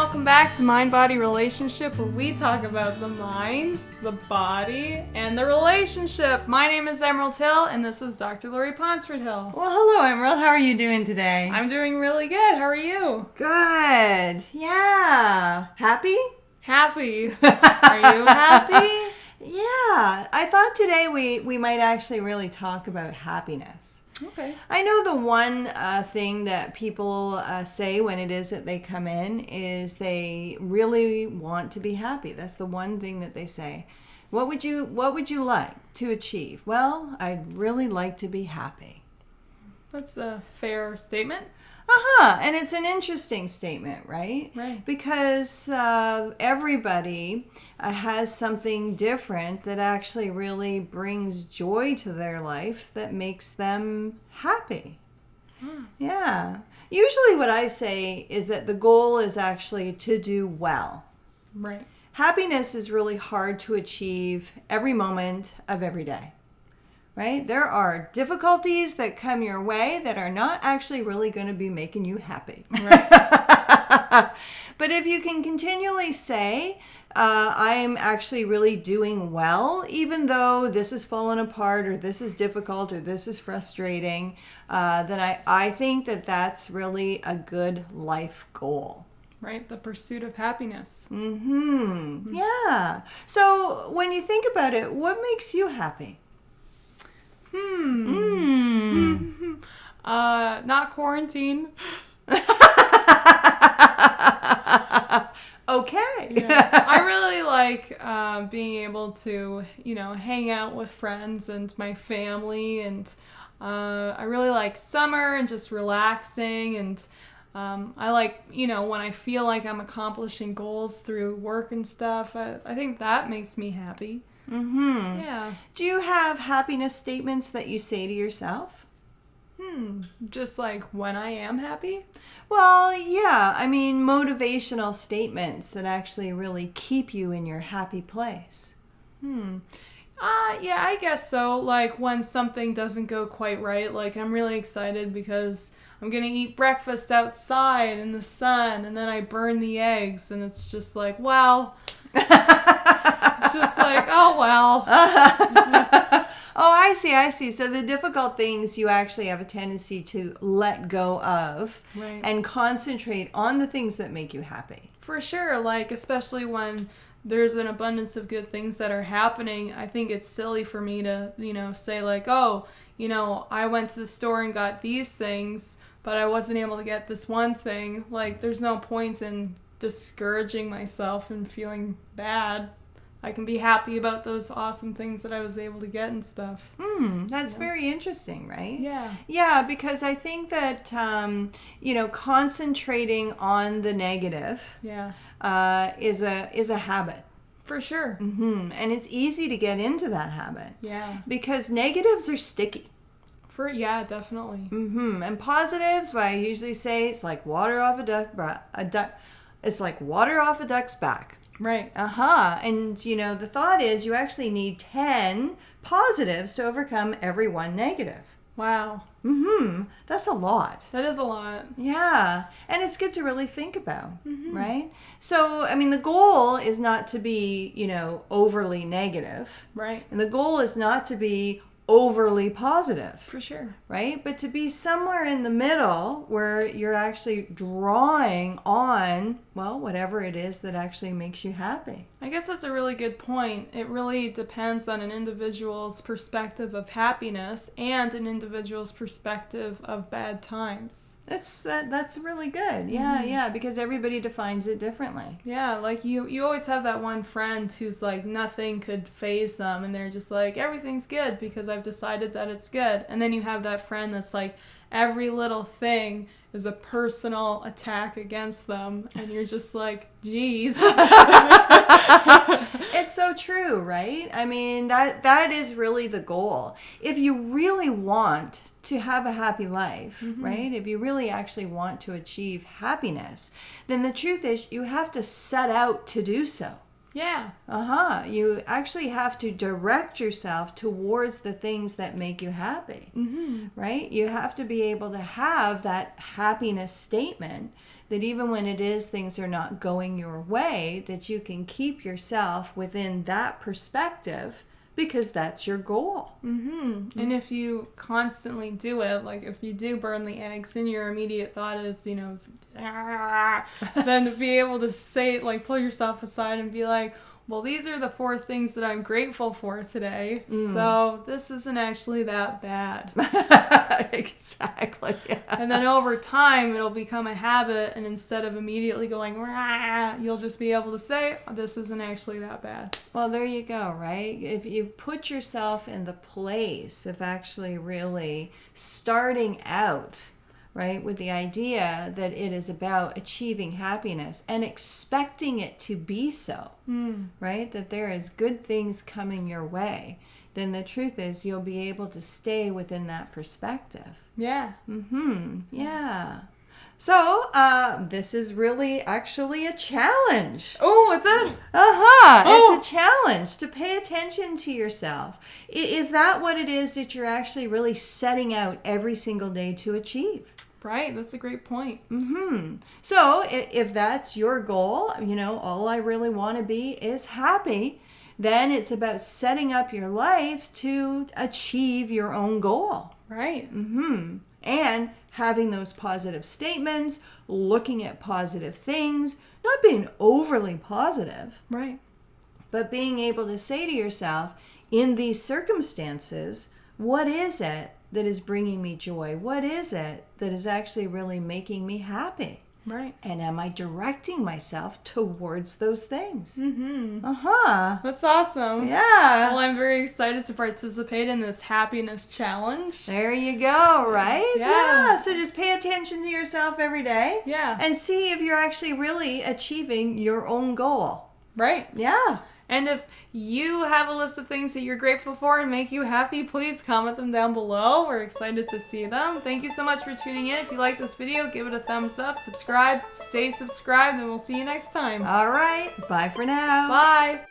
welcome back to Mind Body Relationship, where we talk about the mind, the body, and the relationship. My name is Emerald Hill, and this is Dr. Laurie Ponsford Hill. Well, hello, Emerald. How are you doing today? I'm doing really good. How are you? Good. Yeah. Happy? Happy. Are you happy? Yeah. I thought today we might actually really talk about happiness. Okay. I know the one thing that people say when it is that they come in is they really want to be happy. That's the one thing that they say. What would you like to achieve? Well, I'd really like to be happy. That's a fair statement. And it's an interesting statement, right? Right. Because everybody has something different that actually really brings joy to their life that makes them happy. Yeah. Usually what I say is that the goal is actually to do well. Right. Happiness is really hard to achieve every moment of every day. Right? There are difficulties that come your way that are not actually really going to be making you happy. Right. But if you can continually say, I'm actually really doing well, even though this is falling apart or this is difficult or this is frustrating, then I think that that's really a good life goal. Right. The pursuit of happiness. Mm-hmm. Yeah. So when you think about it, what makes you happy? Not quarantine. Okay. Yeah. I really like being able to, hang out with friends and my family, and I really like summer and just relaxing, and I like, when I feel like I'm accomplishing goals through work and stuff. I think that makes me happy. Mm-hmm. Yeah. Do you have happiness statements that you say to yourself? Just like when I am happy? Well, yeah. I mean, motivational statements that actually really keep you in your happy place. Yeah, I guess so. Like when something doesn't go quite right, like I'm really excited because I'm going to eat breakfast outside in the sun, and then I burn the eggs, and it's just like, well... It's just like, oh, well. Oh, I see. So the difficult things you actually have a tendency to let go of, right, and concentrate on the things that make you happy. For sure. Like, especially when there's an abundance of good things that are happening, I think it's silly for me to, say like, oh, I went to the store and got these things, but I wasn't able to get this one thing. Like, there's no point in discouraging myself and feeling bad. I can be happy about those awesome things that I was able to get and stuff. That's very interesting, right? Yeah. Yeah, because I think that, concentrating on the negative is a habit. For sure. Mm-hmm. And it's easy to get into that habit. Yeah. Because negatives are sticky. Yeah, definitely. Mm-hmm. And positives, what I usually say, it's like water off a duck. It's like water off a duck's back. Right. And, the thought is you actually need 10 positives to overcome every one negative. Wow. That's a lot. That is a lot. Yeah. And it's good to really think about, right? So, I mean, the goal is not to be, overly negative. Right. And the goal is not to be overly positive. For sure. Right? But to be somewhere in the middle where you're actually drawing on, well, whatever it is that actually makes you happy. I guess that's a really good point. It really depends on an individual's perspective of happiness and an individual's perspective of bad times. That's really good. Yeah, because everybody defines it differently. Yeah, like you always have that one friend who's like nothing could faze them, and they're just like, everything's good because I've decided that it's good. And then you have that friend that's like, every little thing is a personal attack against them, and you're just like, geez. It's so true, right? I mean, that is really the goal. If you really want to have a happy life, right? If you really actually want to achieve happiness, then the truth is you have to set out to do so. Yeah. You actually have to direct yourself towards the things that make you happy, right? You have to be able to have that happiness statement that even when it is things are not going your way, that you can keep yourself within that perspective because that's your goal. Mm-hmm. And if you constantly do it, like if you do burn the eggs and your immediate thought is, then to be able to say, like, pull yourself aside and be like, well, these are the 4 things that I'm grateful for today. So this isn't actually that bad. Exactly. Yeah. And then over time, it'll become a habit. And instead of immediately going, rah, you'll just be able to say, this isn't actually that bad. Well, there you go, right? If you put yourself in the place of actually really starting out, right, with the idea that it is about achieving happiness and expecting it to be so, right, that there is good things coming your way, then the truth is you'll be able to stay within that perspective. Yeah. Yeah. So, this is really actually a challenge. Oh, is it? It's a challenge to pay attention to yourself. Is that what it is that you're actually really setting out every single day to achieve? Right, that's a great point. So if that's your goal, all I really want to be is happy, then it's about setting up your life to achieve your own goal. Right. And having those positive statements, looking at positive things, not being overly positive. Right. But being able to say to yourself, in these circumstances, what is it that is bringing me joy? What is it that is actually really making me happy? Right. And am I directing myself towards those things? That's awesome. Yeah. Well, I'm very excited to participate in this happiness challenge. There you go, right? Yeah. So just pay attention to yourself every day. Yeah. And see if you're actually really achieving your own goal. Right. Yeah. And if you have a list of things that you're grateful for and make you happy, please comment them down below. We're excited to see them. Thank you so much for tuning in. If you like this video, give it a thumbs up, subscribe, stay subscribed, and we'll see you next time. All right. Bye for now. Bye.